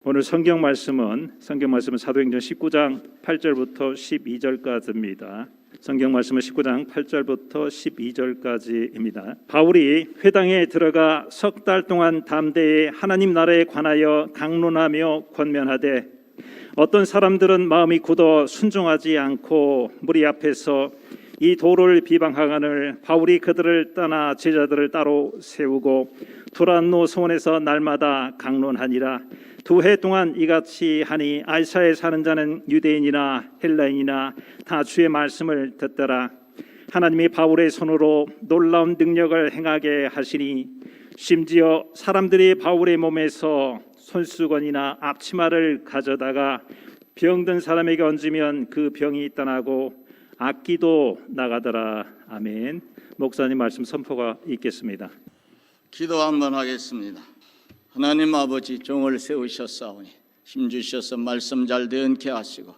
오늘 성경 말씀은 사도행전 19장 8절부터 12절까지입니다. 성경 말씀은 19장 8절부터 12절까지입니다. 바울이 회당에 들어가 석 달 동안 담대히 하나님 나라에 관하여 강론하며 권면하되 어떤 사람들은 마음이 굳어 순종하지 않고 무리 앞에서 이 도를 비방하거늘 바울이 그들을 떠나 제자들을 따로 세우고 두란노 소원에서 날마다 강론하니라. 2해 동안 이같이 하니 아시아에 사는 자는 유대인이나 헬라인이나 다 주의 말씀을 듣더라. 하나님이 바울의 손으로 놀라운 능력을 행하게 하시니 심지어 사람들이 바울의 몸에서 손수건이나 앞치마를 가져다가 병든 사람에게 얹으면 그 병이 떠나고 악기도 나가더라. 아멘. 목사님 말씀 선포가 있겠습니다. 기도 한번 하겠습니다. 하나님 아버지, 종을 세우셨사오니 힘주셔서 말씀 잘 듣게 하시고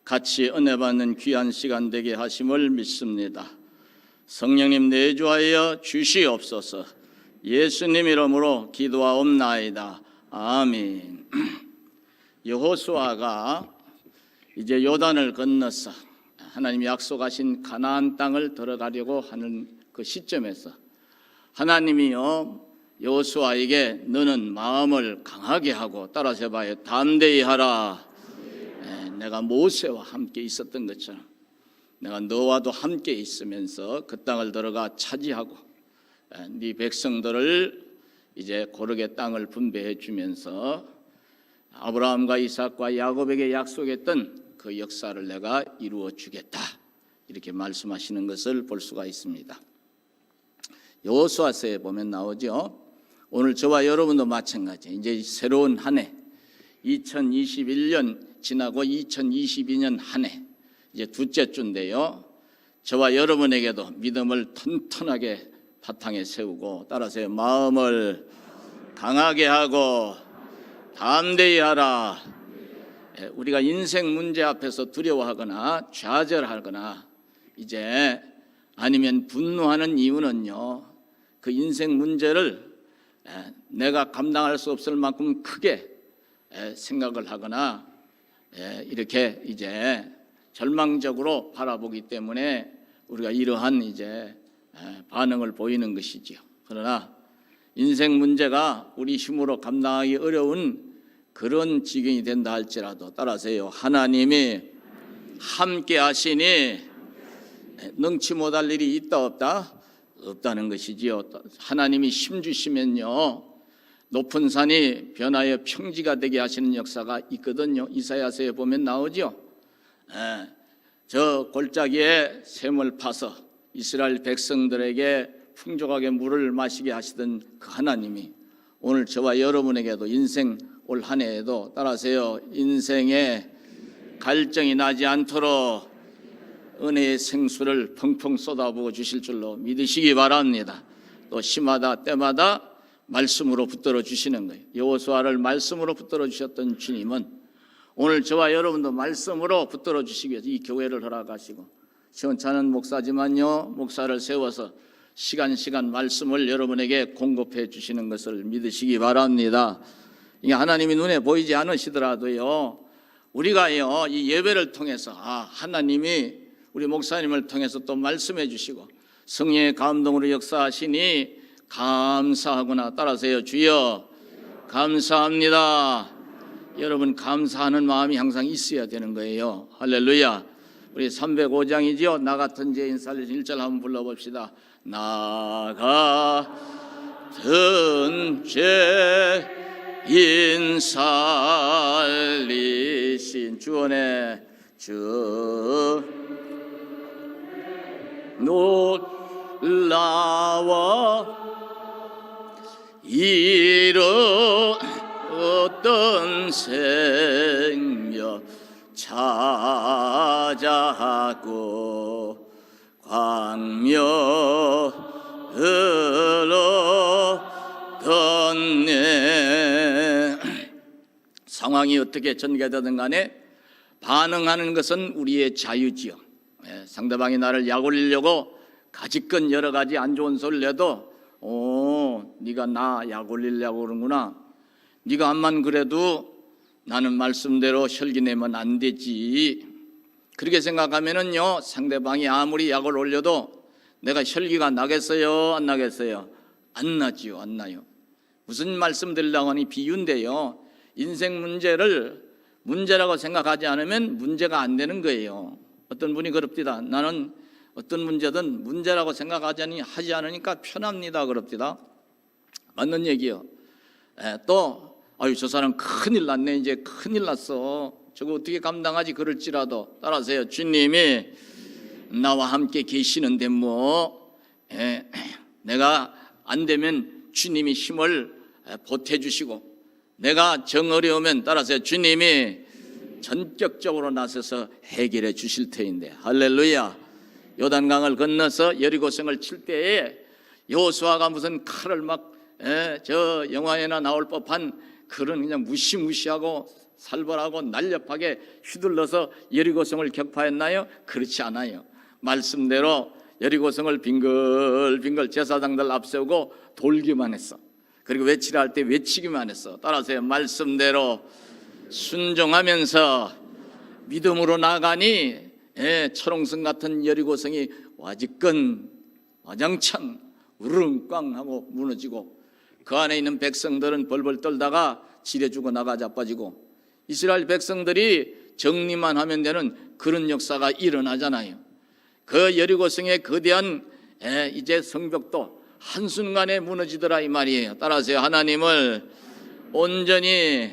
같이 은혜 받는 귀한 시간 되게 하심을 믿습니다. 성령님 내주하여 주시옵소서. 예수님 이름으로 기도하옵나이다. 아멘. 여호수아가 이제 요단을 건너서 하나님이 약속하신 가나안 땅을 들어가려고 하는 그 시점에서 하나님이요 여호수아에게 너는 마음을 강하게 하고 따라서 해봐요. 담대히 하라. 내가 모세와 함께 있었던 것처럼 내가 너와도 함께 있으면서 그 땅을 들어가 차지하고 네 백성들을 이제 고르게 땅을 분배해 주면서 아브라함과 이삭과 야곱에게 약속했던 그 역사를 내가 이루어 주겠다, 이렇게 말씀하시는 것을 볼 수가 있습니다. 여호수아서에 보면 나오죠. 오늘 저와 여러분도 마찬가지. 이제 새로운 한 해 2021년 지나고 2022년 한 해 이제 둘째 주인데요. 저와 여러분에게도 믿음을 튼튼하게 바탕에 세우고 따라서 마음을 강하게 하고 담대히 하라. 우리가 인생 문제 앞에서 두려워하거나 좌절하거나 이제 아니면 분노하는 이유는요, 그 인생 문제를 내가 감당할 수 없을 만큼 크게 생각을 하거나 이렇게 이제 절망적으로 바라보기 때문에 우리가 이러한 이제 반응을 보이는 것이지요. 그러나 인생 문제가 우리 힘으로 감당하기 어려운 그런 지경이 된다 할지라도 따라서요, 하나님이 함께 하시니 능치 못할 일이 있다 없다? 없다는 것이지요. 하나님이 힘 주시면요 높은 산이 변하여 평지가 되게 하시는 역사가 있거든요. 이사야서에 보면 나오죠. 저 골짜기에 샘을 파서 이스라엘 백성들에게 풍족하게 물을 마시게 하시던 그 하나님이 오늘 저와 여러분에게도 인생 올 한 해에도 따라서요 인생에 갈증이 나지 않도록 은혜의 생수를 펑펑 쏟아부어 주실 줄로 믿으시기 바랍니다. 또 시마다 때마다 말씀으로 붙들어 주시는 거예요. 여호수아를 말씀으로 붙들어 주셨던 주님은 오늘 저와 여러분도 말씀으로 붙들어 주시기 위해서 이 교회를 허락하시고 시원찮은 목사지만요 목사를 세워서 시간 말씀을 여러분에게 공급해 주시는 것을 믿으시기 바랍니다. 이게 하나님이 눈에 보이지 않으시더라도요 우리가요 이 예배를 통해서 하나님이 우리 목사님을 통해서 또 말씀해 주시고 성령의 감동으로 역사하시니 감사하구나. 따라서요 주여 감사합니다. 여러분 감사하는 마음이 항상 있어야 되는 거예요. 할렐루야. 우리 305장이죠. 나 같은 죄인 살리신 1절 한번 불러봅시다. 나 같은 죄인 살리신 주원의 주 놀라워 이루었던 생명 찾았고 광명으로 걷네. 상황이 어떻게 전개되든 간에 반응하는 것은 우리의 자유지요. 상대방이 나를 약 올리려고 가지건 여러 가지 안 좋은 소리를 해도 네가 나 약 올리려고 그러는구나. 네가 암만 그래도 나는 말씀대로 혈기 내면 안 되지. 그렇게 생각하면은요, 상대방이 아무리 약을 올려도 내가 혈기가 나겠어요? 안 나겠어요? 안 나지요, 안 나요. 무슨 말씀 드리려고 하니 비유인데요. 인생 문제를 문제라고 생각하지 않으면 문제가 안 되는 거예요. 어떤 분이 그럽디다. 나는 어떤 문제든 문제라고 생각하지 하지 않으니까 편합니다. 그럽디다. 맞는 얘기요. 또 아유 저 사람 큰일 났네. 이제 큰일 났어. 저거 어떻게 감당하지? 그럴지라도 따라서요. 주님이 나와 함께 계시는데 내가 안 되면 주님이 힘을 보태주시고 내가 정 어려우면 따라서요. 주님이 전격적으로 나서서 해결해 주실 터인데 할렐루야. 요단강을 건너서 여리고성을 칠 때에 여호수아가 무슨 칼을 막 저 영화에나 나올 법한 그런 그냥 무시무시하고 살벌하고 날렵하게 휘둘러서 여리고성을 격파했나요? 그렇지 않아요. 말씀대로 여리고성을 빙글빙글 제사장들 앞세우고 돌기만 했어. 그리고 외치라 할 때 외치기만 했어. 따라서요. 말씀대로 순종하면서 믿음으로 나가니 철옹성 같은 여리고성이 와지건 와장창 우르릉꽝 하고 무너지고 그 안에 있는 백성들은 벌벌 떨다가 지뢰 주고 나가 자빠지고 이스라엘 백성들이 정리만 하면 되는 그런 역사가 일어나잖아요. 그 여리고성의 거대한 이제 성벽도 한순간에 무너지더라 이 말이에요. 따라서요. 하나님을 온전히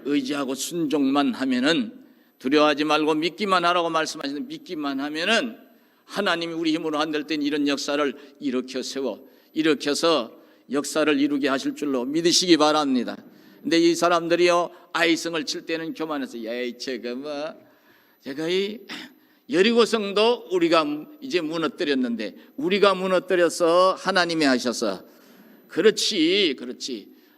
의지하고 순종만 하면은 두려워하지 말고 믿기만 하라고 말씀하시는 믿기만 하면은 하나님이 우리 힘으로 안 될 땐 이런 역사를 일으켜 세워 일으켜서 역사를 이루게 하실 줄로 믿으시기 바랍니다. 근데 이 사람들이요 아이성을 칠 때는 교만해서 야이 제가 이 여리고성도 우리가 이제 무너뜨렸는데 우리가 무너뜨려서 하나님이 하셔서 그렇지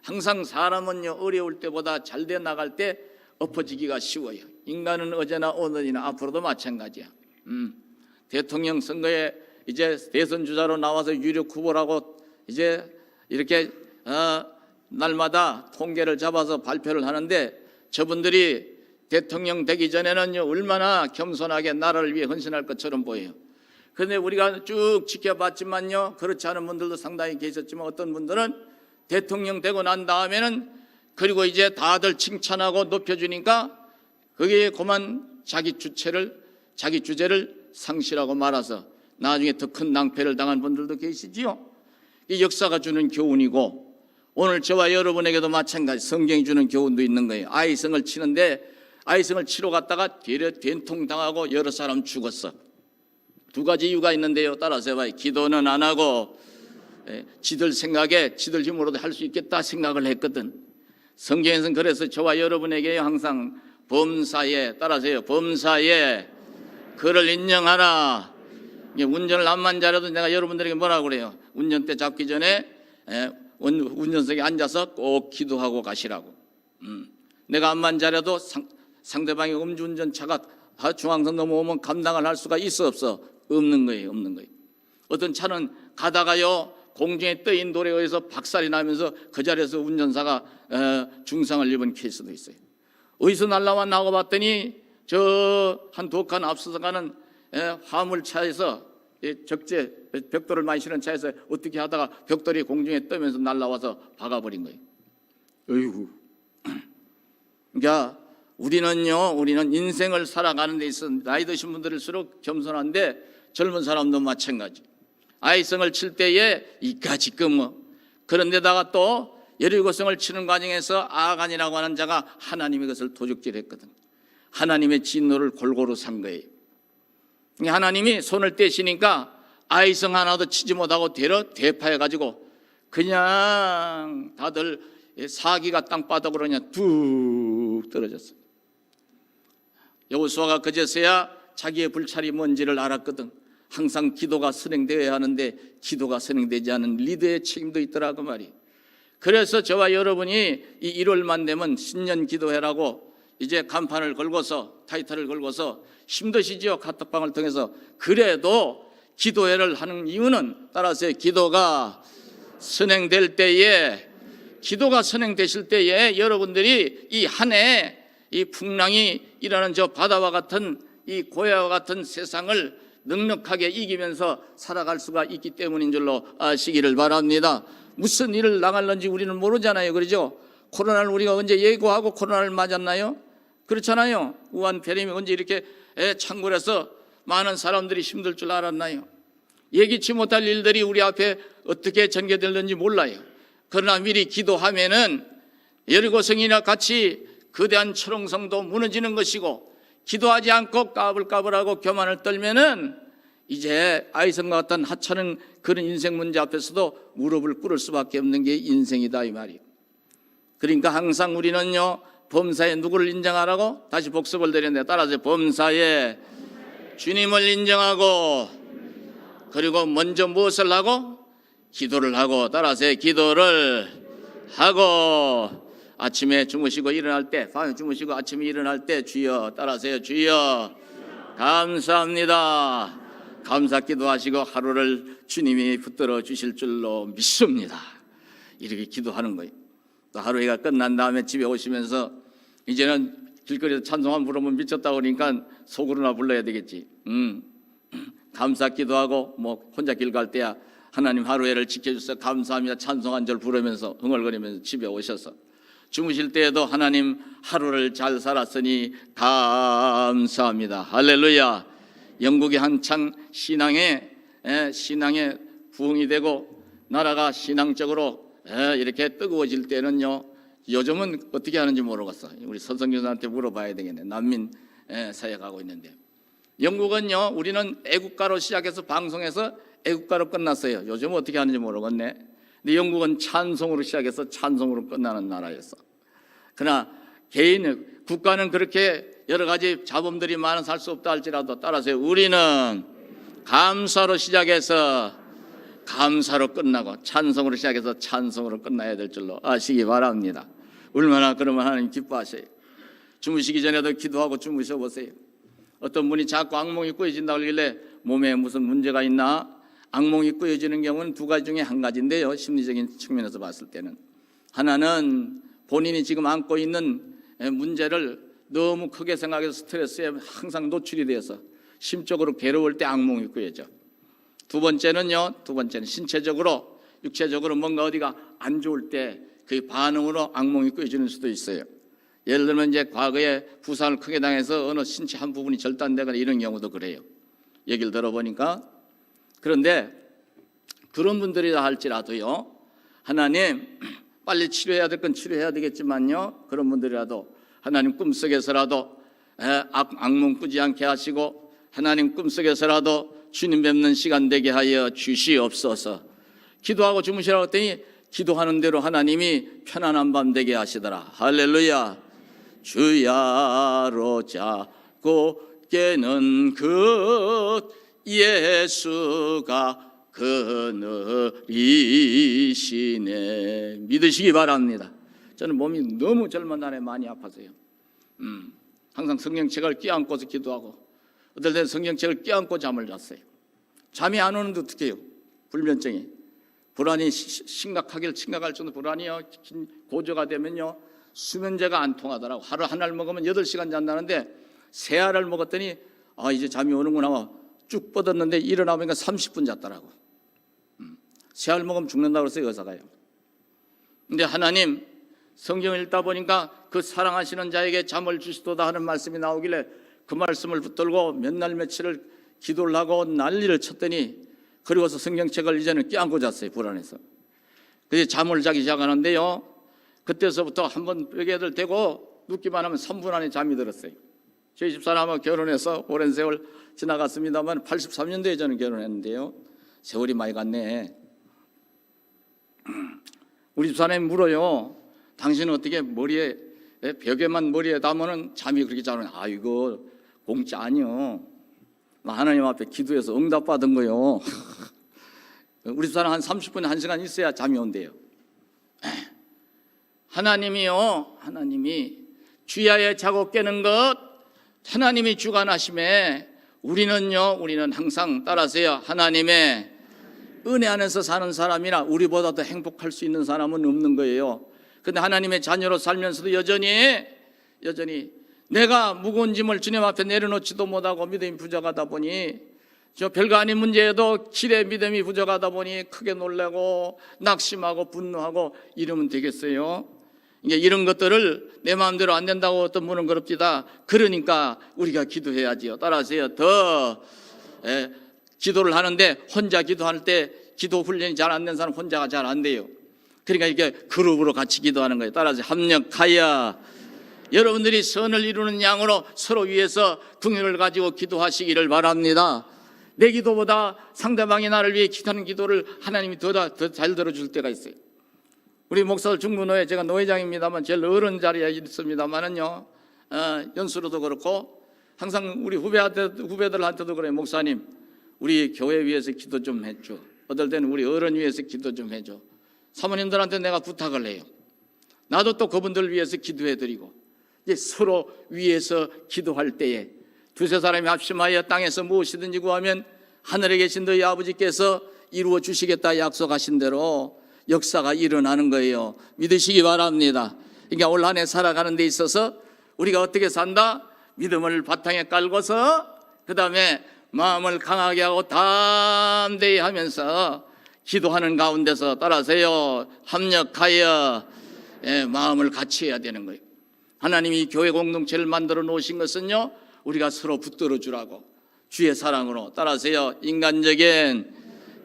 항상 사람은요 어려울 때보다 잘 돼 나갈 때 엎어지기가 쉬워요. 인간은 어제나 오늘이나 앞으로도 마찬가지야. 대통령 선거에 이제 대선 주자로 나와서 유력 후보라고 이제 이렇게 날마다 통계를 잡아서 발표를 하는데 저분들이 대통령 되기 전에는요 얼마나 겸손하게 나라를 위해 헌신할 것처럼 보여요. 그런데 우리가 쭉 지켜봤지만요 그렇지 않은 분들도 상당히 계셨지만 어떤 분들은 대통령 되고 난 다음에는 그리고 이제 다들 칭찬하고 높여주니까 그게 그만 자기 주제를 상실하고 말아서 나중에 더 큰 낭패를 당한 분들도 계시지요. 이 역사가 주는 교훈이고 오늘 저와 여러분에게도 마찬가지 성경이 주는 교훈도 있는 거예요. 아이성을 치는데 아이성을 치러 갔다가 된통 당하고 여러 사람 죽었어. 두 가지 이유가 있는데요. 따라서 해봐요. 기도는 안 하고 지들 생각에 지들 힘으로도 할 수 있겠다 생각을 했거든. 성경에서는 그래서 저와 여러분에게 항상 범사에 따라서요. 범사에 그를 인정하라. 운전을 암만 잘해도 내가 여러분들에게 뭐라고 그래요? 운전대 잡기 전에 운전석에 앉아서 꼭 기도하고 가시라고. 내가 암만 잘해도 상대방의 음주운전차가 중앙선 넘어오면 감당을 할 수가 있어 없어? 없는 거예요. 어떤 차는 가다가요 공중에 떠인 돌에 의해서 박살이 나면서 그 자리에서 운전사가 중상을 입은 케이스도 있어요. 어디서 날라왔나 하고 봤더니 저 한 두 칸 앞서서 가는 화물차에서 적재 벽돌을 많이 실은 차에서 어떻게 하다가 벽돌이 공중에 떠면서 날라와서 박아버린 거예요. 어이구. 그러니까 우리는 인생을 살아가는 데 있어 나이 드신 분들일수록 겸손한데 젊은 사람도 마찬가지. 아이성을 칠 때에 이까짓 그런데다가 또 여리고성을 치는 과정에서 아간이라고 하는 자가 하나님의 것을 도적질했거든. 하나님의 진노를 골고루 산 거예요. 하나님이 손을 떼시니까 아이성 하나도 치지 못하고 대파해가지고 그냥 다들 사기가 땅바닥으로 그냥 뚝 떨어졌어. 여호수아가 그제서야 자기의 불찰이 뭔지를 알았거든. 항상 기도가 선행되어야 하는데 기도가 선행되지 않은 리더의 책임도 있더라고 말이에요. 그래서 저와 여러분이 이 1월만 되면 신년 기도회라고 이제 간판을 걸고서 타이틀을 걸고서 힘드시죠? 카톡방을 통해서. 그래도 기도회를 하는 이유는 따라서 기도가 선행될 때에 여러분들이 이 한 해 이 풍랑이 일어나는 저 바다와 같은 이 고해와 같은 세상을 넉넉하게 이기면서 살아갈 수가 있기 때문인 줄로 아시기를 바랍니다. 무슨 일을 당할는지 우리는 모르잖아요. 그러죠? 코로나를 우리가 언제 예고하고 코로나를 맞았나요? 그렇잖아요. 우한 폐렴이 언제 이렇게 창궐해서 많은 사람들이 힘들 줄 알았나요? 예기치 못할 일들이 우리 앞에 어떻게 전개될는지 몰라요. 그러나 미리 기도하면은 여리고성이나 같이 거대한 철옹성도 무너지는 것이고, 기도하지 않고 까불까불하고 교만을 떨면은 이제 아이성과 같은 하찮은 그런 인생 문제 앞에서도 무릎을 꿇을 수밖에 없는 게 인생이다 이 말이에요. 그러니까 항상 우리는요, 범사에 누구를 인정하라고? 다시 복습을 드렸는데 따라서 범사에 주님을 인정하고, 그리고 먼저 무엇을 하고? 기도를 하고, 따라서 기도를 하고, 아침에 주무시고 일어날 때, 밤에 주무시고 아침에 일어날 때 주여, 따라서요, 주여 감사합니다. 감사 기도하시고 하루를 주님이 붙들어 주실 줄로 믿습니다. 이렇게 기도하는 거예요. 또 하루가 끝난 다음에 집에 오시면서 이제는 길거리에서 찬송 한 부르면 미쳤다고 그러니까 속으로나 불러야 되겠지. 감사 기도하고 뭐 혼자 길 갈 때야 하나님 하루를 지켜주셔서 감사합니다 찬송 한 절 부르면서 흥얼거리면서 집에 오셔서 주무실 때에도 하나님 하루를 잘 살았으니 감사합니다. 할렐루야. 영국이 한창 신앙의 부흥이 되고 나라가 신앙적으로 이렇게 뜨거워질 때는요, 요즘은 어떻게 하는지 모르겠어. 우리 선성교사한테 물어봐야 되겠네. 난민 사역하고 있는데, 영국은요, 우리는 애국가로 시작해서 방송에서 애국가로 끝났어요. 요즘은 어떻게 하는지 모르겠네. 근데 영국은 찬송으로 시작해서 찬송으로 끝나는 나라였어. 그러나 국가는 그렇게 여러 가지 잡음들이 많아서 할 수 없다 할지라도 따라서 우리는 감사로 시작해서 감사로 끝나고 찬송으로 시작해서 찬송으로 끝나야 될 줄로 아시기 바랍니다. 얼마나 그러면 하나님 기뻐하세요. 주무시기 전에도 기도하고 주무셔 보세요. 어떤 분이 자꾸 악몽이 꾸어진다고 그러길래 몸에 무슨 문제가 있나? 악몽이 꾸어지는 경우는 두 가지 중에 한 가지인데요, 심리적인 측면에서 봤을 때는 하나는 본인이 지금 안고 있는 문제를 너무 크게 생각해서 스트레스에 항상 노출이 되어서 심적으로 괴로울 때 악몽이 꾸어져. 두 번째는 신체적으로 육체적으로 뭔가 어디가 안 좋을 때 그 반응으로 악몽이 꾸어지는 수도 있어요. 예를 들면 이제 과거에 부상을 크게 당해서 어느 신체 한 부분이 절단되거나 이런 경우도 그래요. 얘기를 들어보니까. 그런데 그런 분들이라 할지라도요, 하나님 빨리 치료해야 될 건 치료해야 되겠지만요, 그런 분들이라도 하나님 꿈속에서라도 악몽 꾸지 않게 하시고 하나님 꿈속에서라도 주님 뵙는 시간 되게 하여 주시옵소서. 기도하고 주무시라고 했더니 기도하는 대로 하나님이 편안한 밤 되게 하시더라. 할렐루야. 주야로 자고 깨는 그 예수가 그늘이시네. 믿으시기 바랍니다. 저는 몸이 너무 젊은 날에 많이 아파서요. 항상 성경책을 껴안고서 기도하고 어떨 때는 성경책을 껴안고 잠을 잤어요. 잠이 안 오는데 어떻게 해요? 불면증이. 불안이 심각할 정도 불안이요, 고조가 되면요, 수면제가 안 통하더라고. 하루 한 알 먹으면 8시간 잔다는데 세 알을 먹었더니 이제 잠이 오는구나 쭉 뻗었는데 일어나보니까 30분 잤더라고. 세 알 먹으면 죽는다고 그랬어요, 의사가요. 근데 하나님 성경을 읽다 보니까 그 사랑하시는 자에게 잠을 주시도다 하는 말씀이 나오길래 그 말씀을 붙들고 몇 날 며칠을 기도를 하고 난리를 쳤더니, 그리고서 성경책을 이제는 껴안고 잤어요, 불안해서. 그래서 잠을 자기 시작하는데요, 그때서부터 한번 벽에들 대고 눕기만 하면 3분 안에 잠이 들었어요. 저희 집사람하고 결혼해서 오랜 세월 지나갔습니다만 83년도에 저는 결혼했는데요, 세월이 많이 갔네. 우리 집사람이 물어요. 당신은 어떻게 벽에만 머리에 담으면 잠이 그렇게 잘 오냐? 이거 공짜 아니요. 하나님 앞에 기도해서 응답받은 거요. 우리 집사람 한 30분, 1시간 있어야 잠이 온대요. 하나님이 주야에 자고 깨는 것, 하나님이 주관하심에 우리는 항상 따라서요, 하나님의 은혜 안에서 사는 사람이나 우리보다 더 행복할 수 있는 사람은 없는 거예요. 그런데 하나님의 자녀로 살면서도 여전히 내가 무거운 짐을 주님 앞에 내려놓지도 못하고 믿음이 부족하다 보니 저 별거 아닌 문제에도 길에 믿음이 부족하다 보니 크게 놀라고 낙심하고 분노하고 이러면 되겠어요? 이게 이런 것들을 내 마음대로 안 된다고 어떤 분은 그럽디다. 그러니까 우리가 기도해야지요. 따라하세요. 더 기도를 하는데 혼자 기도할 때 기도 훈련이 잘 안 된 사람 혼자가 잘 안 돼요. 그러니까 이게 그룹으로 같이 기도하는 거예요. 따라서 합력하여 여러분들이 선을 이루는 양으로 서로 위해서 긍휼을 가지고 기도하시기를 바랍니다. 내 기도보다 상대방이 나를 위해 기도하는 기도를 하나님이 더 잘 들어줄 때가 있어요. 우리 목사들 중부노회, 제가 노회장입니다만 제일 어른 자리에 있습니다만은요, 연수로도 그렇고 항상 우리 후배들한테도 그래요. 목사님, 우리 교회 위해서 기도 좀 해줘. 어떨 때는 우리 어른 위해서 기도 좀 해줘. 사모님들한테 내가 부탁을 해요. 나도 또 그분들 위해서 기도해드리고, 이제 서로 위해서 기도할 때에 두세 사람이 합심하여 땅에서 무엇이든지 구하면 하늘에 계신 너희 아버지께서 이루어 주시겠다 약속하신 대로 역사가 일어나는 거예요. 믿으시기 바랍니다. 그러니까 올 한 해 살아가는 데 있어서 우리가 어떻게 산다? 믿음을 바탕에 깔고서 그 다음에 마음을 강하게 하고 담대히 하면서 기도하는 가운데서 따라서요 합력하여 마음을 같이 해야 되는 거예요. 하나님이 교회 공동체를 만들어 놓으신 것은요 우리가 서로 붙들어 주라고 주의 사랑으로 따라서요 인간적인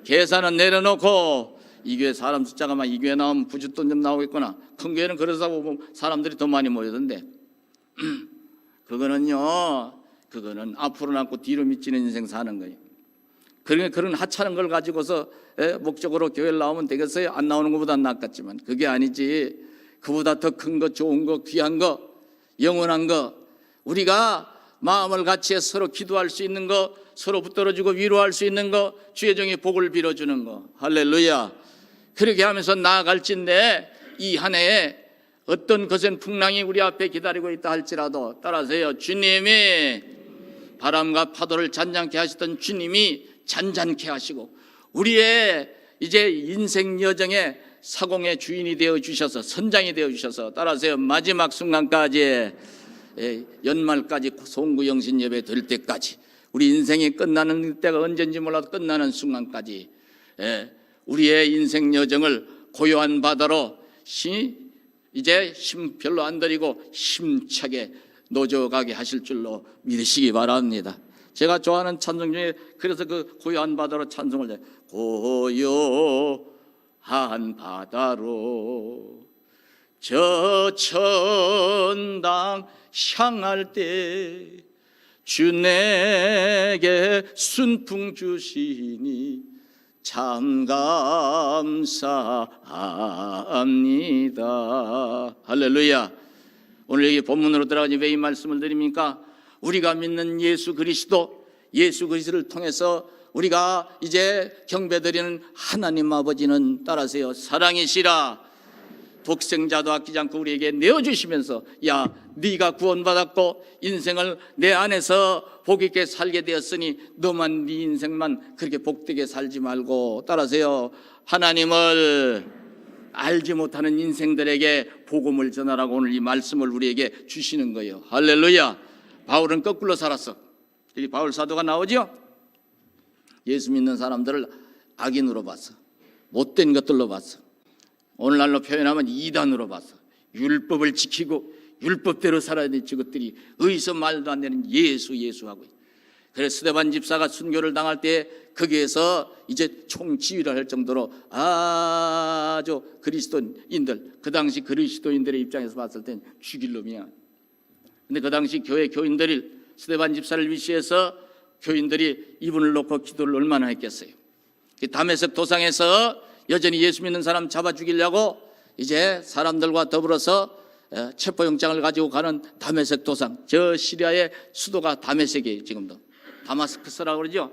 계산은 내려놓고 이 교회 사람 숫자가 막 이 교회 나오면 부주돈 좀 나오겠구나. 큰 교회는 그러다 보면 사람들이 더 많이 모이던데 그거는 앞으로 남고 뒤로 미치는 인생 사는 거예요. 그러니까 그런 하찮은 걸 가지고서 목적으로 교회를 나오면 되겠어요? 안 나오는 것보다 낫겠지만 그게 아니지. 그보다 더 큰 거, 좋은 거, 귀한 거, 영원한 거, 우리가 마음을 같이 해서 서로 기도할 수 있는 거, 서로 붙들어주고 위로할 수 있는 거, 주의 종의 복을 빌어주는 거. 할렐루야. 그렇게 하면서 나아갈진데 이 한 해에 어떤 거센 풍랑이 우리 앞에 기다리고 있다 할지라도 따라서요 주님이 바람과 파도를 잔잔케 하시던 주님이 잔잔케 하시고 우리의 이제 인생 여정에 사공의 주인이 되어 주셔서 선장이 되어 주셔서 따라서요 마지막 순간까지 연말까지 송구영신 예배 될 때까지 우리 인생이 끝나는 때가 언젠지 몰라도 끝나는 순간까지 우리의 인생 여정을 고요한 바다로 이제 힘 별로 안 들이고 힘차게 노져가게 하실 줄로 믿으시기 바랍니다. 제가 좋아하는 찬송 중에 그래서 그 고요한 바다로 찬송을 해요. 고요한 바다로 저 천당 향할 때 주 내게 순풍 주시니 참 감사합니다. 할렐루야. 오늘 여기 본문으로 들어가니 왜 이 말씀을 드립니까? 우리가 믿는 예수 그리스도를 통해서 우리가 이제 경배드리는 하나님 아버지는 따라서요 사랑이시라. 독생자도 아끼지 않고 우리에게 내어주시면서 야 네가 구원받았고 인생을 내 안에서 복 있게 살게 되었으니 너만 네 인생만 그렇게 복되게 살지 말고 따라서요 하나님을 알지 못하는 인생들에게 복음을 전하라고 오늘 이 말씀을 우리에게 주시는 거예요. 할렐루야. 바울은 거꾸로 살았어. 여기 바울 사도가 나오죠. 예수 믿는 사람들을 악인으로 봤어. 못된 것들로 봤어. 오늘날로 표현하면 이단으로 봤어. 율법을 지키고 율법대로 살아야 될 저것들이 어디서 말도 안 되는 예수하고. 그래서 스데반 집사가 순교를 당할 때 거기에서 이제 총지휘를 할 정도로 아주 그리스도인들, 그 당시 그리스도인들의 입장에서 봤을 땐 죽일 놈이야. 근데 그 당시 교회 교인들이 스데반 집사를 위시해서 교인들이 이분을 놓고 기도를 얼마나 했겠어요. 다메섹 도상에서 여전히 예수 믿는 사람 잡아 죽이려고 이제 사람들과 더불어서 체포영장을 가지고 가는 다메섹 도상, 저 시리아의 수도가 다메섹이에요. 지금도 다마스커스라고 그러죠.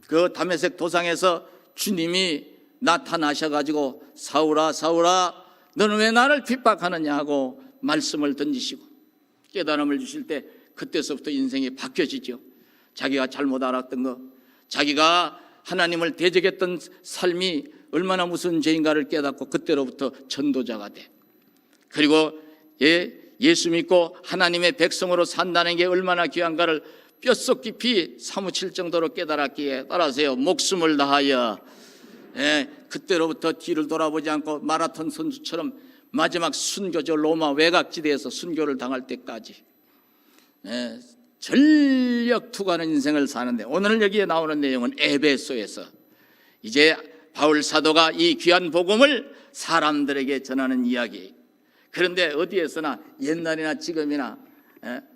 그 다메섹 도상에서 주님이 나타나셔가지고 사울아 사울아 너는 왜 나를 핍박하느냐 하고 말씀을 던지시고 깨달음을 주실 때 그때서부터 인생이 바뀌어지죠. 자기가 잘못 알았던 거, 자기가 하나님을 대적했던 삶이 얼마나 무슨 죄인가를 깨닫고 그때로부터 전도자가 돼. 그리고 예수 믿고 하나님의 백성으로 산다는 게 얼마나 귀한가를 뼛속 깊이 사무칠 정도로 깨달았기에 따라서요, 목숨을 다하여 그때로부터 뒤를 돌아보지 않고 마라톤 선수처럼 마지막 순교죠, 로마 외곽지대에서 순교를 당할 때까지 전력 투구하는 인생을 사는데, 오늘 여기에 나오는 내용은 에베소에서 이제 바울 사도가 이 귀한 복음을 사람들에게 전하는 이야기. 그런데 어디에서나 옛날이나 지금이나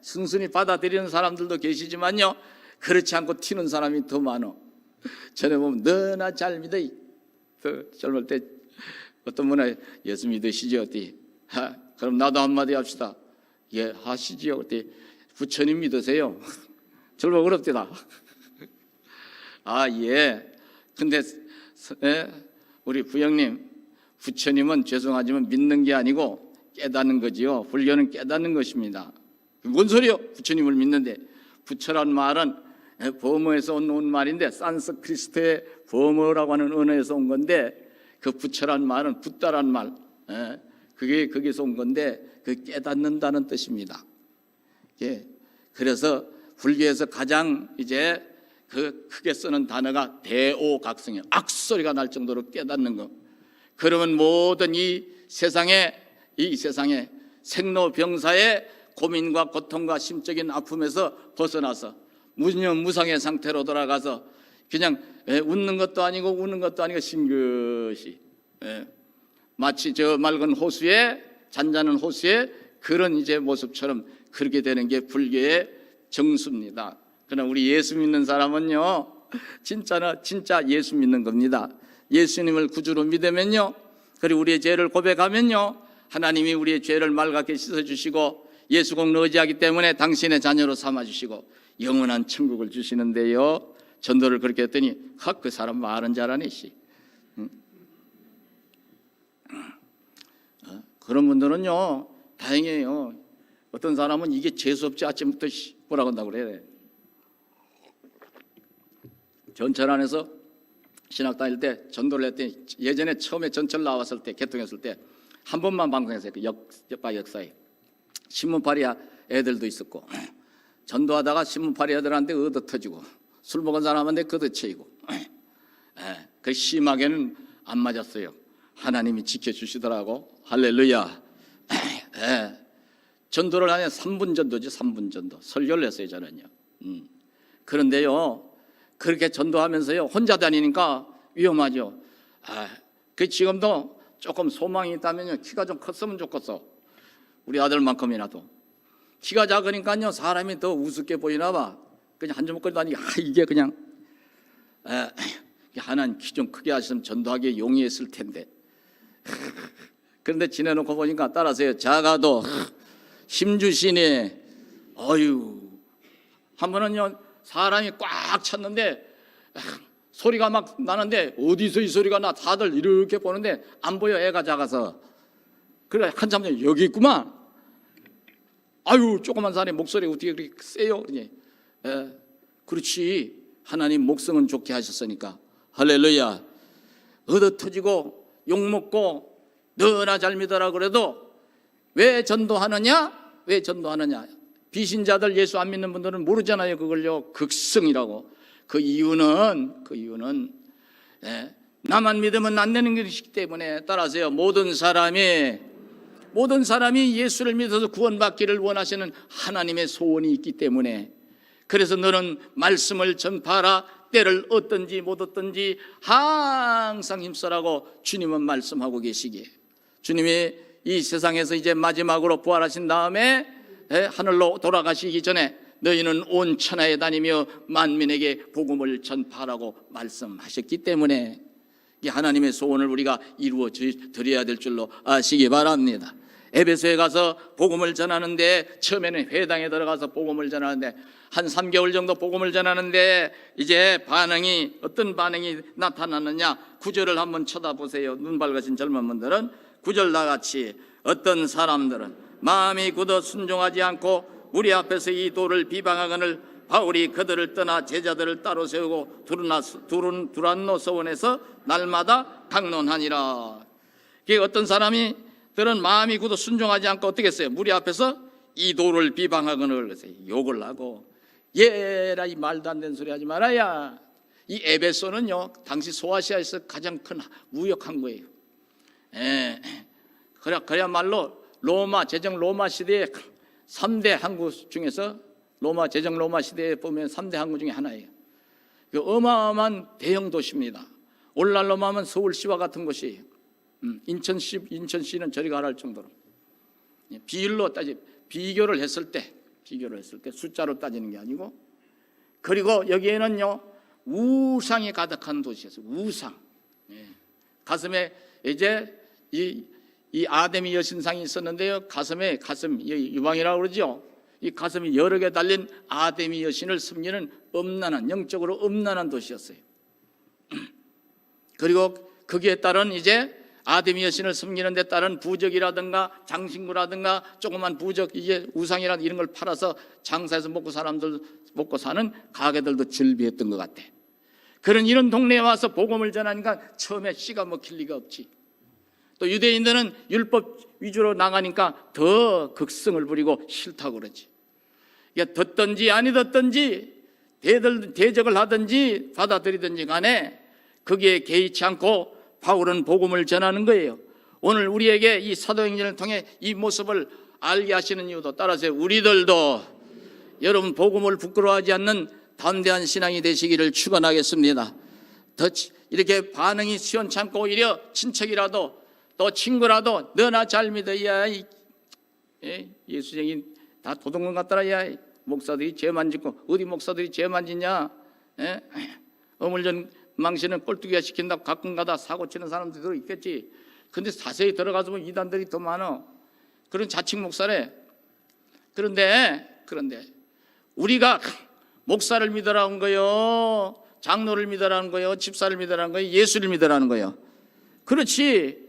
순순히 받아들이는 사람들도 계시지만요, 그렇지 않고 튀는 사람이 더 많어. 전에 보면 너나 잘 믿어. 젊을 때 어떤 분은 예수 믿으시죠? 어디? 그럼 나도 한마디 합시다. 예, 하시지요. 어디? 부처님 믿으세요? 절로 어렵대다. 아, 예. 근데 우리 부형님, 부처님은 죄송하지만 믿는 게 아니고 깨닫는 거지요. 불교는 깨닫는 것입니다. 뭔 소리요? 부처님을 믿는데. 부처란 말은 버머에서 온 말인데, 산스크리스트의 버머라고 하는 언어에서 온 건데, 그 부처란 말은 붓다란 말, 그게 거기서 온 건데, 그 깨닫는다는 뜻입니다. 예. 그래서 불교에서 가장 이제 그 크게 쓰는 단어가 대오각성이에요. 악소리가 날 정도로 깨닫는 거. 그러면 모든 이 세상에 생로병사의 고민과 고통과 심적인 아픔에서 벗어나서 무념무상의 상태로 돌아가서 그냥 웃는 것도 아니고 우는 것도 아니고 싱긋이, 마치 저 맑은 호수에, 잔잔한 호수에 그런 이제 모습처럼 그렇게 되는 게 불교의 정수입니다. 그러나 우리 예수 믿는 사람은요, 진짜 예수 믿는 겁니다. 예수님을 구주로 믿으면요, 그리고 우리의 죄를 고백하면요, 하나님이 우리의 죄를 맑게 씻어주시고 예수 공로 의지하기 때문에 당신의 자녀로 삼아주시고 영원한 천국을 주시는데요, 전도를 그렇게 했더니 그 사람 말은 잘하네 씨. 그런 분들은요 다행이에요. 어떤 사람은 이게 재수없지 아침부터 뭐라고 한다고 그래. 전철 안에서 신학 다닐 때 전도를 했더니, 예전에 처음에 전철 나왔을 때, 개통했을 때 한 번만 방송했어요. 그 역사에 신문파리 애들도 있었고, 전도하다가 신문파리 애들한테 얻어 터지고, 술 먹은 사람한테 걷어채이고, 그 심하게는 안 맞았어요. 하나님이 지켜주시더라고. 할렐루야. 전도를 하면 3분 전도지, 3분 전도. 설교를 했어요, 저는요. 그런데요, 그렇게 전도하면서요, 혼자 다니니까 위험하죠. 그 지금도 조금 소망이 있다면요, 키가 좀 컸으면 좋겠어. 우리 아들만큼이라도. 키가 작으니까요, 사람이 더 우습게 보이나 봐. 그냥 한 주먹거리도 아니고, 이게 그냥, 하나님 키 좀 크게 하시면 전도하기에 용이했을 텐데. 그런데 지내놓고 보니까 따라서요, 작아도 힘주시네. 어휴. 한 번은요, 사람이 꽉 찼는데 소리가 막 나는데, 어디서 이 소리가 나? 다들 이렇게 보는데 안 보여, 애가 작아서. 그래 한참 전에 여기 있구만. 아유, 조그만 사람의 목소리가 어떻게 그렇게 세요? 그렇지, 하나님 목성은 좋게 하셨으니까. 할렐루야. 얻어 터지고 욕먹고 너나 잘 믿어라 그래도 왜 전도하느냐? 왜 전도하느냐? 비신자들, 예수 안 믿는 분들은 모르잖아요, 그걸요. 극성이라고. 그 이유는 나만 믿으면 안 되는 것이기 때문에, 따라서요, 모든 사람이 예수를 믿어서 구원받기를 원하시는 하나님의 소원이 있기 때문에, 그래서 너는 말씀을 전파하라. 때를 얻든지 못 얻든지 항상 힘써라고 주님은 말씀하고 계시기에, 주님이 이 세상에서 이제 마지막으로 부활하신 다음에 하늘로 돌아가시기 전에 너희는 온 천하에 다니며 만민에게 복음을 전파하라고 말씀하셨기 때문에 이 하나님의 소원을 우리가 이루어 드려야 될 줄로 아시기 바랍니다. 에베소에 가서 복음을 전하는데, 처음에는 회당에 들어가서 복음을 전하는데 한 3개월 정도 복음을 전하는데 이제 어떤 반응이 나타났느냐? 9절을 한번 쳐다보세요. 눈 밝으신 젊은 분들은 9절 나같이, 어떤 사람들은 마음이 굳어 순종하지 않고 우리 앞에서 이 도를 비방하거늘 바울이 그들을 떠나 제자들을 따로 세우고 두란노 서원에서 날마다 강론하니라. 어떤 사람이 들은 마음이 굳어 순종하지 않고 어떻게 했어요? 무리 앞에서 이 도를 비방하거나 그랬어요. 욕을 하고 얘라 이 말도 안 되는 소리 하지 말아야. 이 에베소는요 당시 소아시아에서 가장 큰 무역 항구예요. 그래야말로 로마 제정 로마 시대의 3대 항구 중에서 로마 제정 로마 시대에 보면 3대 항구 중에 하나예요. 그 어마어마한 대형 도시입니다. 오늘날로 하면 서울시와 같은 곳이에요. 인천시는 저리 가라 할 정도로. 비율로 비교를 했을 때 숫자로 따지는 게 아니고, 그리고 여기에는요 우상이 가득한 도시였어요. 우상. 가슴에 이제 이 아데미 여신상이 있었는데요. 가슴 유방이라고 그러죠. 이 가슴이 여러 개 달린 아데미 여신을 섬기는 음란한, 영적으로 음란한 도시였어요. 그리고 거기에 따른 이제 아데미 여신을 섬기는 데 따른 부적이라든가 장신구라든가 조그만 부적, 이제 우상이라든가 이런 걸 팔아서 장사해서 사람들 먹고 사는 가게들도 즐비했던 것 같아. 그런 이런 동네에 와서 복음을 전하니까 처음에 씨가 먹힐 리가 없지. 또 유대인들은 율법 위주로 나가니까 더 극성을 부리고 싫다고 그러지. 이게 듣든지 아니 듣든지 대적을 하든지 받아들이든지 간에 거기에 개의치 않고 바울은 복음을 전하는 거예요. 오늘 우리에게 이 사도행전을 통해 이 모습을 알게 하시는 이유도 따라서 우리들도 여러분 복음을 부끄러워하지 않는 담대한 신앙이 되시기를 축원하겠습니다. 더 이렇게 반응이 시원찮고 오히려 친척이라도 또 친구라도 너나 잘 믿어야 예수쟁이 다 도둑놈 같더라. 야 목사들이 죄만 짓고 어디 목사들이 죄만 짓냐. 어물전 망신은 꼴뚜기가 시킨다고 가끔가다 사고 치는 사람들도 있겠지. 근데 자세히 들어가서 보면 이단들이 더 많아. 그런 자칭 목사래. 그런데 우리가 목사를 믿으라는 거요, 장로를 믿으라는 거요, 집사를 믿으라는 거요, 예수를 믿으라는 거요. 그렇지.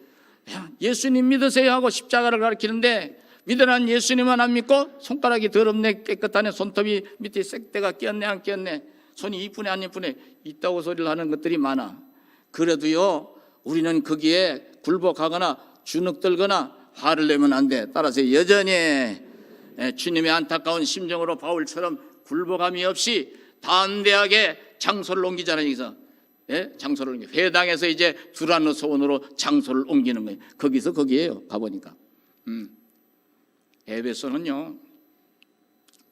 예수님 믿으세요 하고 십자가를 가르치는데 믿으라는 예수님만 안 믿고 손가락이 더럽네 깨끗하네 손톱이 밑에 색대가 끼었네 안 끼었네 손이 이쁘네 안 이쁘네 있다고 소리를 하는 것들이 많아. 그래도요 우리는 거기에 굴복하거나 주눅들거나 화를 내면 안 돼. 따라서 여전히 주님의 안타까운 심정으로 바울처럼 굴복함이 없이 담대하게 장소를 옮기잖아요. 여기서 장소를 옮겨. 회당에서 이제 두란노 소원으로 장소를 옮기는 거예요. 거기서 거기에요. 가보니까 에베소는요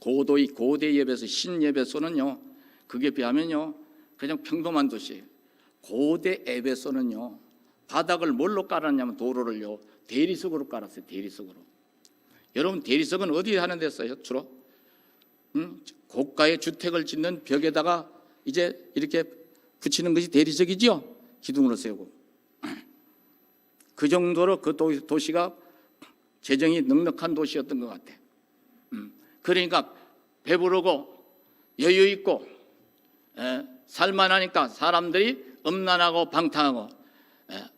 고대 예배소 신예배소는요 그게 비하면요 그냥 평범한 도시예요. 고대 에베소는요 바닥을 뭘로 깔았냐면 도로를요 대리석으로 깔았어요. 대리석으로. 여러분 대리석은 어디에 하는 데 써요? 주로 고가의 주택을 짓는 벽에다가 이제 이렇게 붙이는 것이 대리석이죠. 기둥으로 세우고. 그 정도로 그 도시가 재정이 넉넉한 도시였던 것 같아. 그러니까 배부르고 여유 있고 살만하니까 사람들이 음란하고 방탕하고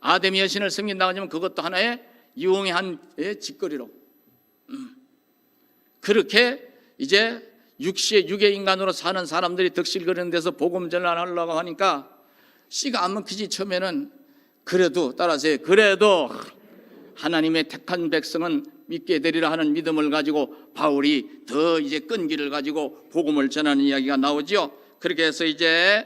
아데미 여신을 섬긴다고 하면 그것도 하나의 유용한 짓거리로 그렇게 이제 육의 인간으로 사는 사람들이 덕실거리는 데서 복음 전환하려고 하니까 씨가 안 먹히지. 처음에는 그래도 따라서 그래도 하나님의 택한 백성은 믿게 되리라 하는 믿음을 가지고 바울이 더 이제 끈기를 가지고 복음을 전하는 이야기가 나오죠. 그렇게 해서 이제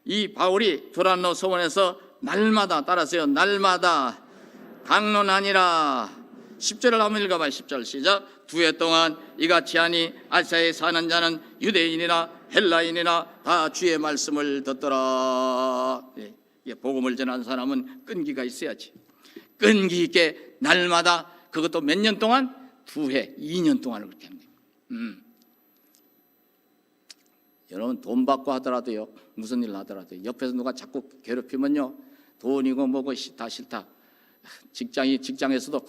이 바울이 두란노 소원에서 날마다 따라서요 날마다 강론하니라. 10절을 한번 읽어봐요. 10절 시작. 2해 동안 이같이 하니 아시아에 사는 자는 유대인이나 헬라인이나 다 주의 말씀을 듣더라. 복음을 전하는 사람은 끈기가 있어야지. 끈기 있게 날마다 그것도 몇 년 동안? 2해, 2년 동안을 그렇게 합니다. 여러분 돈 받고 하더라도요 무슨 일 하더라도 옆에서 누가 자꾸 괴롭히면요 돈이고 뭐고 다 싫다. 직장에서도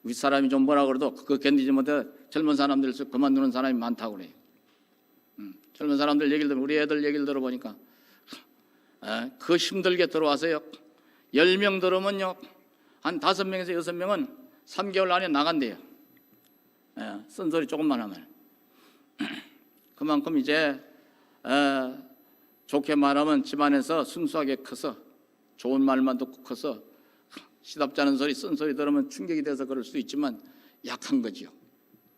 윗사람이 좀 뭐라 그래도 그거 견디지 못해 젊은 사람들에서 그만두는 사람이 많다고 그래요. 젊은 사람들 얘기를 들으면 우리 애들 얘기를 들어보니까 그 힘들게 들어와서요 10명 들어오면요 한 5명에서 6명은 3개월 안에 나간대요. 쓴소리 조금만 하면. 그만큼 이제 좋게 말하면 집안에서 순수하게 커서 좋은 말만 듣고 커서 시답지 않은 소리, 쓴소리 들으면 충격이 돼서 그럴 수도 있지만 약한 거지요.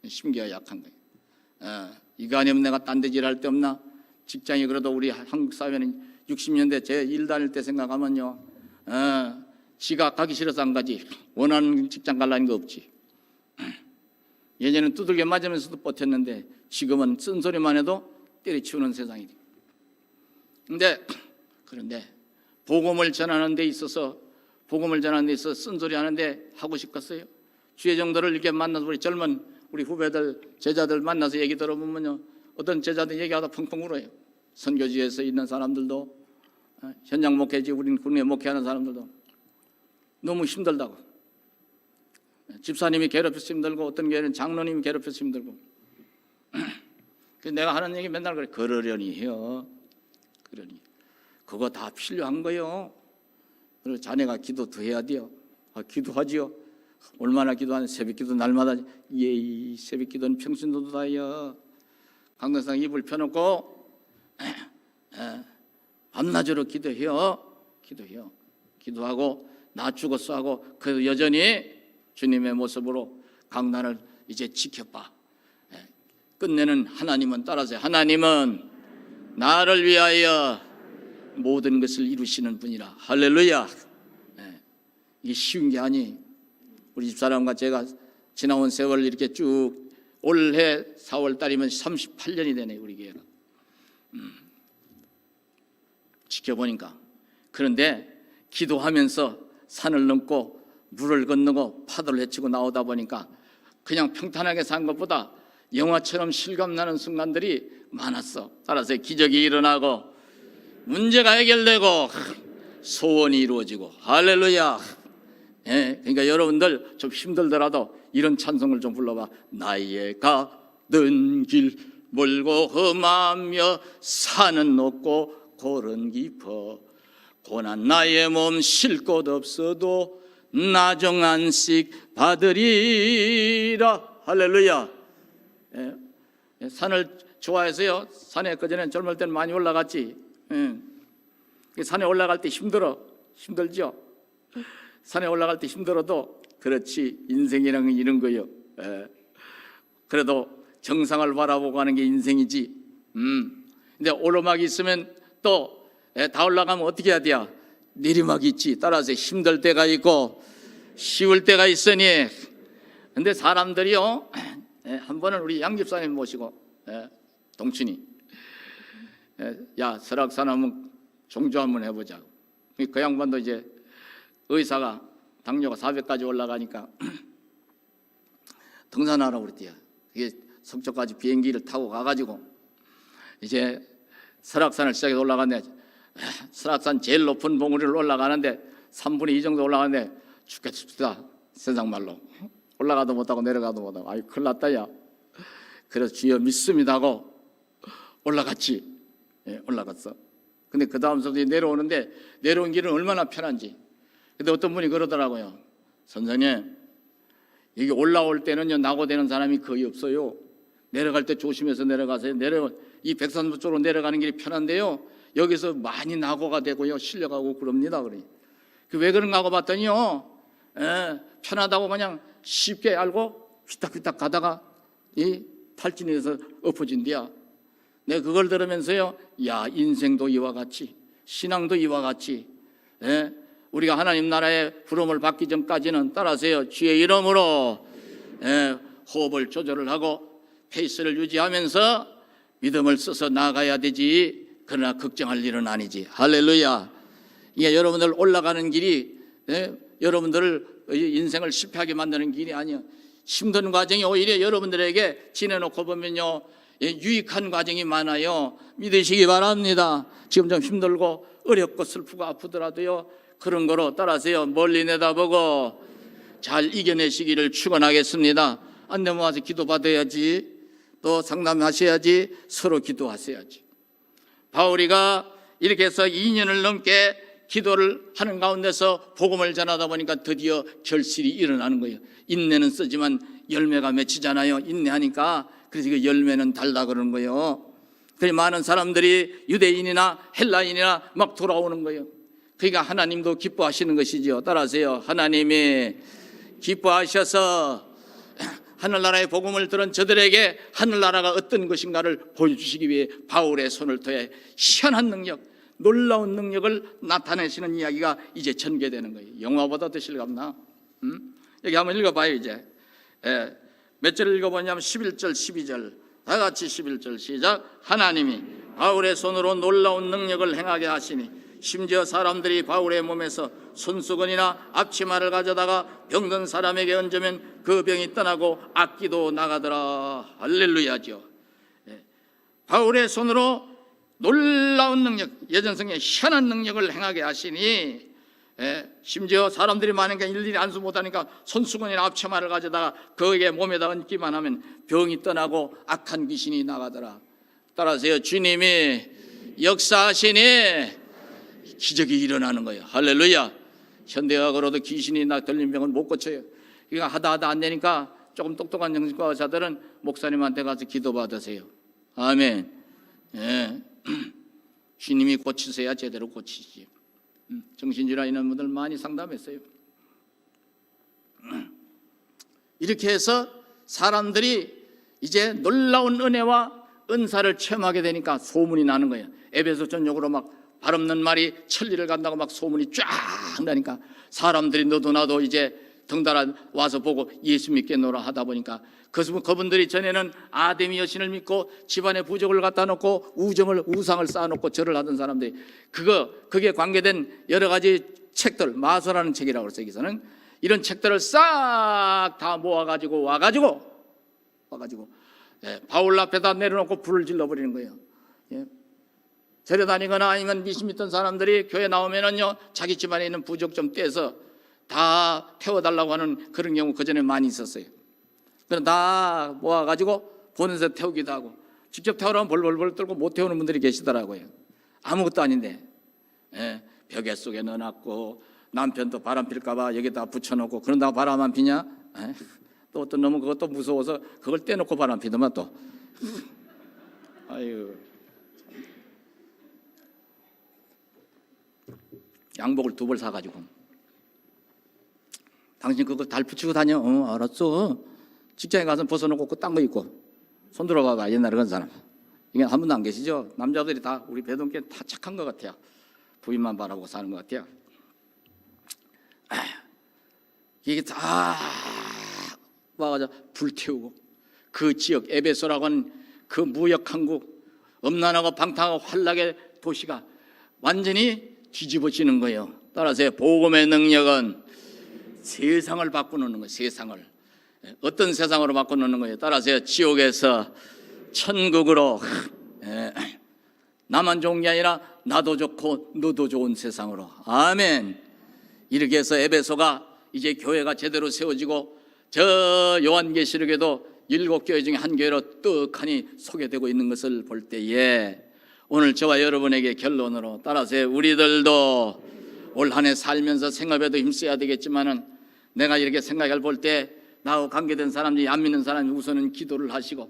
심기가 약한 거예요. 이거 아니면 내가 딴 데 일할 데 없나? 직장이 그래도 우리 한국 사회는 60년대 제 일 다닐 때 생각하면요, 지가 가기 싫어서 안 가지 원하는 직장 갈라는 거 없지. 예전에는 두들겨 맞으면서도 버텼는데 지금은 쓴소리만 해도 때려치우는 세상이 돼. 그런데 복음을 전하는 데 있어서 쓴소리 하는데 하고 싶겠어요? 주의 정도를 이렇게 만나서 우리 젊은 우리 후배들 제자들 만나서 얘기 들어보면요, 어떤 제자들 얘기하다 펑펑 울어요. 선교지에서 있는 사람들도, 현장 목회지 우린 국내 목회하는 사람들도 너무 힘들다고. 집사님이 괴롭혀서 힘들고 어떤 교회는 장로님이 괴롭혀서 힘들고. 그래서 내가 하는 얘기 맨날 그래. 그러려니 해요. 그거 다 필요한 거요. 그리고 자네가 기도 더 해야 돼요. 기도하지요. 얼마나 기도하는 새벽기도 날마다. 이 새벽기도는 평신도도 다요. 강동상 입을 펴놓고 밤낮으로 기도해요. 기도하고 낮추고서 하고 그래도 여전히 주님의 모습으로 강단을 이제 지켜봐. 끝내는 하나님은 따라서 하나님은 나를 위하여 모든 것을 이루시는 분이라. 할렐루야. 이게 쉬운 게 아니. 우리 집사람과 제가 지나온 세월 이렇게 쭉 올해 4월 달이면 38년이 되네 우리 교회가. 지켜보니까. 그런데 기도하면서 산을 넘고 물을 건너고 파도를 헤치고 나오다 보니까 그냥 평탄하게 산 것보다 영화처럼 실감나는 순간들이 많았어. 따라서 기적이 일어나고 문제가 해결되고 소원이 이루어지고. 할렐루야. 그러니까 여러분들 좀 힘들더라도 이런 찬송을 좀 불러봐. 나의 가던 길 멀고 험하며 산은 높고 골은 깊어 고난 나의 몸 쉴 곳 없어도 나중 안식 받으리라. 할렐루야. 산을 좋아해서요. 산에 그전엔 젊을 때는 많이 올라갔지. 산에 올라갈 때 힘들죠. 산에 올라갈 때 힘들어도 그렇지 인생이란 건 이런 거예요. 그래도 정상을 바라보고 가는 게 인생이지. 근데 오르막이 있으면 또 다 올라가면 어떻게 해야 돼요? 내리막이 있지. 따라서 힘들 때가 있고 쉬울 때가 있으니. 근데 사람들이요, 한 번은 우리 양 집사님 모시고 동춘이 야 설악산 한번 종주 한번 해보자. 그 양반도 이제 의사가 당뇨가 400까지 올라가니까 등산하라고 그랬대요. 그게 석초까지 비행기를 타고 가가지고 이제 설악산을 시작해서 올라갔는데 설악산 제일 높은 봉우리를 올라가는데 3분의 2 정도 올라가는데 죽겠다 세상 말로. 올라가도 못하고 내려가도 못하고 아이 큰일 났다 야. 그래서 주여 믿습니다 하고 올라갔지. 올라갔어. 근데 그 다음부터 내려오는데 내려온 길은 얼마나 편한지. 근데 어떤 분이 그러더라고요. 선생님 여기 올라올 때는요 낙오되는 사람이 거의 없어요. 내려갈 때 조심해서 내려가세요. 이 백산도 쪽으로 내려가는 길이 편한데요 여기서 많이 낙오가 되고요 실려가고 그럽니다. 그래. 왜 그런가 하고 봤더니요 편하다고 그냥 쉽게 알고 휘딱휘딱 가다가 이 탈진이 돼서 엎어진대야. 내가 그걸 들으면서요 야 인생도 이와 같이 신앙도 이와 같이 우리가 하나님 나라의 부름을 받기 전까지는 따라서요 주의 이름으로 호흡을 조절을 하고 페이스를 유지하면서 믿음을 써서 나가야 되지. 그러나 걱정할 일은 아니지. 할렐루야. 이게 여러분들 올라가는 길이 여러분들을 인생을 실패하게 만드는 길이 아니야. 힘든 과정이 오히려 여러분들에게 지내놓고 보면요 유익한 과정이 많아요. 믿으시기 바랍니다. 지금 좀 힘들고 어렵고 슬프고 아프더라도요 그런 거로 따라서요 멀리 내다보고 잘 이겨내시기를 축원하겠습니다. 안 되면 와서 기도 받아야지. 또 상담하셔야지. 서로 기도하셔야지. 바울이가 이렇게 해서 2년을 넘게 기도를 하는 가운데서 복음을 전하다 보니까 드디어 결실이 일어나는 거예요. 인내는 쓰지만 열매가 맺히잖아요. 인내하니까. 그래서 그 열매는 달다 그러는 거예요. 그래서 많은 사람들이 유대인이나 헬라인이나 막 돌아오는 거예요. 그러니까 하나님도 기뻐하시는 것이죠. 따라하세요. 하나님이 기뻐하셔서 하늘나라의 복음을 들은 저들에게 하늘나라가 어떤 것인가를 보여주시기 위해 바울의 손을 통해 희한한 능력, 놀라운 능력을 나타내시는 이야기가 이제 전개되는 거예요. 영화보다 더 실감나? 여기 한번 읽어봐요. 이제 몇 절을 읽어보냐면 11절 12절 다 같이 11절 시작. 하나님이 바울의 손으로 놀라운 능력을 행하게 하시니 심지어 사람들이 바울의 몸에서 손수건이나 앞치마를 가져다가 병든 사람에게 얹으면 그 병이 떠나고 악기도 나가더라. 할렐루야죠. 바울의 손으로 놀라운 능력, 예전성에 희한한 능력을 행하게 하시니 심지어 사람들이 많으니까 일일이 안수 못하니까 손수건이나 앞치마를 가져다가 그에게 몸에다 얹기만 하면 병이 떠나고 악한 귀신이 나가더라. 따라서요, 주님이 역사하시니 기적이 일어나는 거예요. 할렐루야. 현대의학으로도 귀신이 들린 병은 못 고쳐요. 이거 하다 안 되니까 조금 똑똑한 정신과 의사들은 목사님한테 가서 기도받으세요. 아멘. 주님이 고치셔야 제대로 고치지. 정신질환 있는 분들 많이 상담했어요. 이렇게 해서 사람들이 이제 놀라운 은혜와 은사를 체험하게 되니까 소문이 나는 거예요. 에베소 전역으로 막 발 없는 말이 천리를 간다고 막 소문이 쫙 나니까 사람들이 너도 나도 이제 덩달아 와서 보고 예수 믿겠노라 하다 보니까 그분들이 전에는 아데미 여신을 믿고 집안에 부족을 갖다 놓고 우상을 쌓아놓고 절을 하던 사람들이 그게 관계된 여러 가지 책들, 마서라는 책이라고 그랬어요. 여기서는 이런 책들을 싹 다 모아가지고 와가지고 바울 앞에다 내려놓고 불을 질러버리는 거예요. 절에 다니거나 아니면 미신 믿던 사람들이 교회 나오면은요, 자기 집안에 있는 부족 좀 떼서 다 태워달라고 하는 그런 경우 그전에 많이 있었어요. 그럼 다 모아가지고 보는 새 태우기도 하고, 직접 태우라면 벌벌벌 떨고 못 태우는 분들이 계시더라고요. 아무것도 아닌데 벽에 속에 넣어놨고 남편도 바람 필까봐 여기다 붙여놓고, 그런다고 바람 안 피냐? 또 어떤 놈은 그것도 무서워서 그걸 떼놓고 바람 피더만 또. 아유, 양복을 2벌 사가지고 당신 그거 달 붙이고 다녀. 알았어. 직장에 가서 벗어놓고 그 딴 거 입고 손 들어봐봐. 옛날에 그런 사람 이게 한 분도 안 계시죠? 남자들이 다 우리 배동께 다 착한 것 같아요. 부인만 바라보고 사는 것 같아요. 이게 다 와가지고 불태우고 그 지역 에베소라고 하는 그 무역항국 음란하고 방탕하고 환락의 도시가 완전히 뒤집어지는 거예요. 따라서 복음의 능력은 세상을 바꾸는 거예요. 세상을 어떤 세상으로 바꾸는 거예요? 따라서 지옥에서 천국으로 나만 좋은 게 아니라 나도 좋고 너도 좋은 세상으로. 아멘. 이렇게 해서 에베소가 이제 교회가 제대로 세워지고 저 요한계시록에도 7교회 중에 한 교회로 떡하니 소개되고 있는 것을 볼 때에 오늘 저와 여러분에게 결론으로 따라서 우리들도 올 한 해 살면서 생업에도 힘써야 되겠지만은 내가 이렇게 생각을 볼 때 나하고 관계된 사람들이 안 믿는 사람이 우선은 기도를 하시고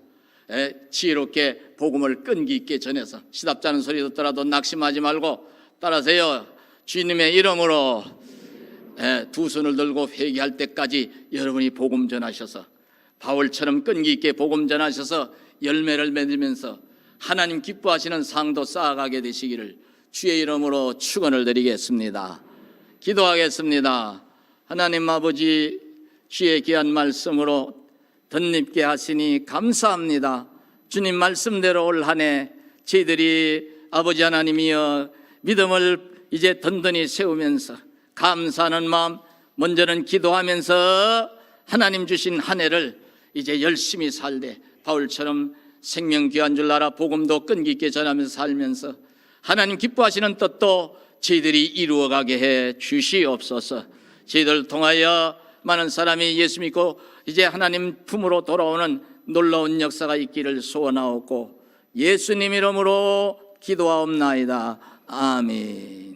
지혜롭게 복음을 끈기 있게 전해서 시답지 않은 소리 듣더라도 낙심하지 말고 따라서요 주님의 이름으로 2손을 들고 회개할 때까지 여러분이 복음 전하셔서 바울처럼 끈기 있게 복음 전하셔서 열매를 맺으면서 하나님 기뻐하시는 상도 쌓아가게 되시기를 주의 이름으로 축원을 드리겠습니다. 기도하겠습니다. 하나님 아버지, 주의 귀한 말씀으로 덧입게 하시니 감사합니다. 주님 말씀대로 올 한 해 저희들이 아버지 하나님이여 믿음을 이제 든든히 세우면서 감사하는 마음, 먼저는 기도하면서 하나님 주신 한 해를 이제 열심히 살되 바울처럼 생명 귀한 줄 알아 복음도 끈기 있게 전하면서 살면서 하나님 기뻐하시는 뜻도 저희들이 이루어가게 해 주시옵소서. 저희들 통하여 많은 사람이 예수 믿고 이제 하나님 품으로 돌아오는 놀라운 역사가 있기를 소원하옵고 예수님 이름으로 기도하옵나이다. 아멘.